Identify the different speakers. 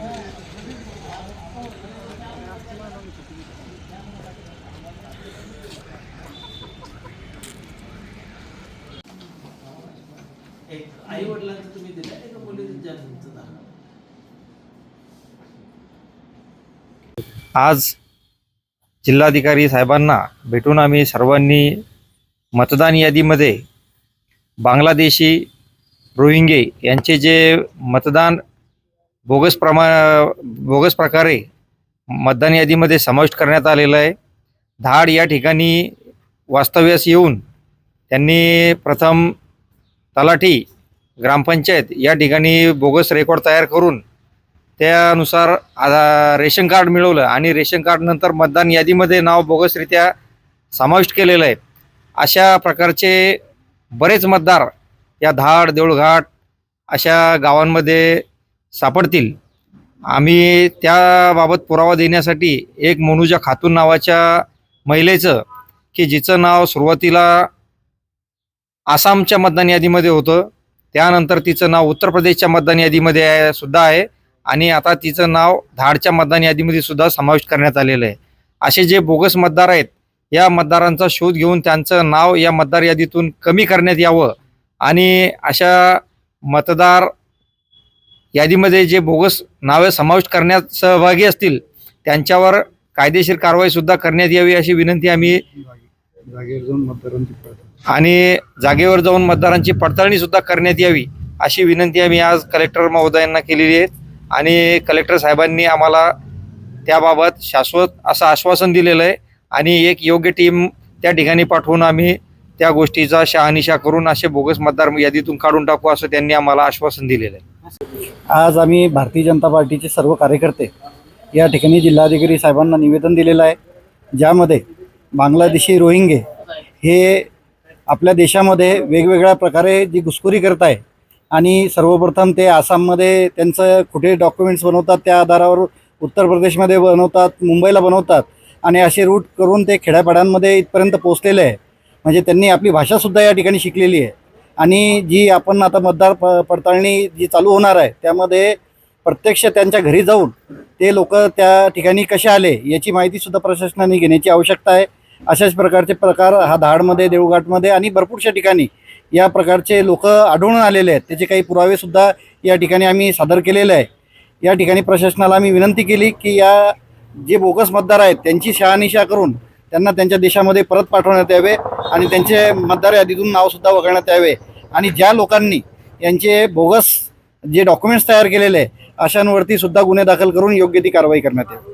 Speaker 1: एक आई वडिलांचं तुम्ही दिलं एका मुलीचं दाखल.
Speaker 2: आज जिल्हाधिकारी साहेबांना भेटून आम्ही सर्वांनी मतदान यादीमध्ये बांगलादेशी रोहिंगे यांचे जे मतदान बोगस प्रकारे मतदान यादीमध्ये समाविष्ट करण्यात आलेलं आहे. धाड या ठिकाणी वास्तव्यास येऊन त्यांनी प्रथम तलाठी ग्रामपंचायत या ठिकाणी बोगस रेकॉर्ड तयार करून त्यानुसार रेशन कार्ड मिळवलं आणि रेशन कार्डनंतर मतदान यादीमध्ये नाव बोगसरित्या समाविष्ट केलेलं आहे. अशा प्रकारचे बरेच मतदार या धाड देऊळघाट अशा गावांमध्ये सापडतील. आम्ही त्याबाबत पुरावा देण्यासाठी एक मनुजा खातून नावाच्या महिलेचं की जिचं नाव सुरुवातीला आसामच्या मतदान यादीमध्ये होतं, त्यानंतर तिचं नाव उत्तर प्रदेशच्या मतदान यादीमध्ये सुद्धा आहे आणि आता तिचं नाव धाडच्या मतदान यादीमध्ये सुद्धा समाविष्ट करण्यात आलेलं आहे. असे जे बोगस मतदार आहेत या मतदारांचा शोध घेऊन त्यांचं नाव या मतदार यादीतून कमी करण्यात यावं आणि अशा मतदार यादीमध्ये जे बोगस नावे समाविष्ट करण्यात सहभागी असतील त्यांच्यावर कायदेशीर कारवाईसुद्धा करण्यात यावी अशी विनंती आम्ही जागेवर जाऊन मतदारांची पडताळणी सुद्धा करण्यात यावी अशी विनंती आम्ही आज कलेक्टर महोदयांना केलेली आहे आणि कलेक्टर साहेबांनी आम्हाला त्याबाबत शाश्वत असं आश्वासन दिलेलं आहे आणि एक योग्य टीम त्या ठिकाणी पाठवून आम्ही त्या गोष्टीचा शहानिशा करून असे बोगस मतदार यादीतून काढून टाकू असं त्यांनी आम्हाला आश्वासन दिलेलं आहे.
Speaker 3: आज आम्ही भारतीय जनता पार्टीचे सर्व कार्यकर्ते या ठिकाणी जिल्हाधिकारी साहेबांना निवेदन दिलेलं आहे, ज्यामध्ये बांगलादेशी रोहिंगे हे आपल्या देशामध्ये वेगवेगळ्या प्रकारे जी घुसखोरी करत आहे आणि सर्वप्रथम ते आसाममध्ये त्यांचं कुठे डॉक्युमेंट्स बनवतात त्या आधारावर उत्तर प्रदेशमध्ये बनवतात, मुंबईला बनवतात आणि असे रूट करून ते खेड्यापाड्यांमध्ये इथपर्यंत पोहोचलेले आहे. म्हणजे त्यांनी आपली भाषासुद्धा या ठिकाणी शिकलेली आहे आणि जी आपण आता मतदार पडताळणी जी चालू होणार आहे त्यामध्ये प्रत्यक्ष त्यांच्या घरी जाऊन ते लोक त्या ठिकाणी कसे आले याची माहितीसुद्धा प्रशासनाने घेण्याची आवश्यकता आहे. अशाच प्रकारचे प्रकार हा धाडमध्ये देऊळघाटमध्ये आणि भरपूरशा ठिकाणी या प्रकारचे लोक आढळून आलेले आहेत. त्याचे काही पुरावेसुद्धा या ठिकाणी आम्ही सादर केलेले आहे. या ठिकाणी प्रशासनाला आम्ही विनंती केली की या जे बोगस मतदार आहेत त्यांची शहानिशा करून त्यांना त्यांच्या देशामध्ये परत पाठवण्यात यावे आणि त्यांचे मतदार यादीतून नावसुद्धा वगळण्यात यावे आणि ज्या लोकांनी यांचे बोगस जे डॉक्युमेंट्स तयार केलेले आहे अशांवरती सुद्धा गुन्हे दाखल करून योग्य ती कारवाई करण्यात यावी.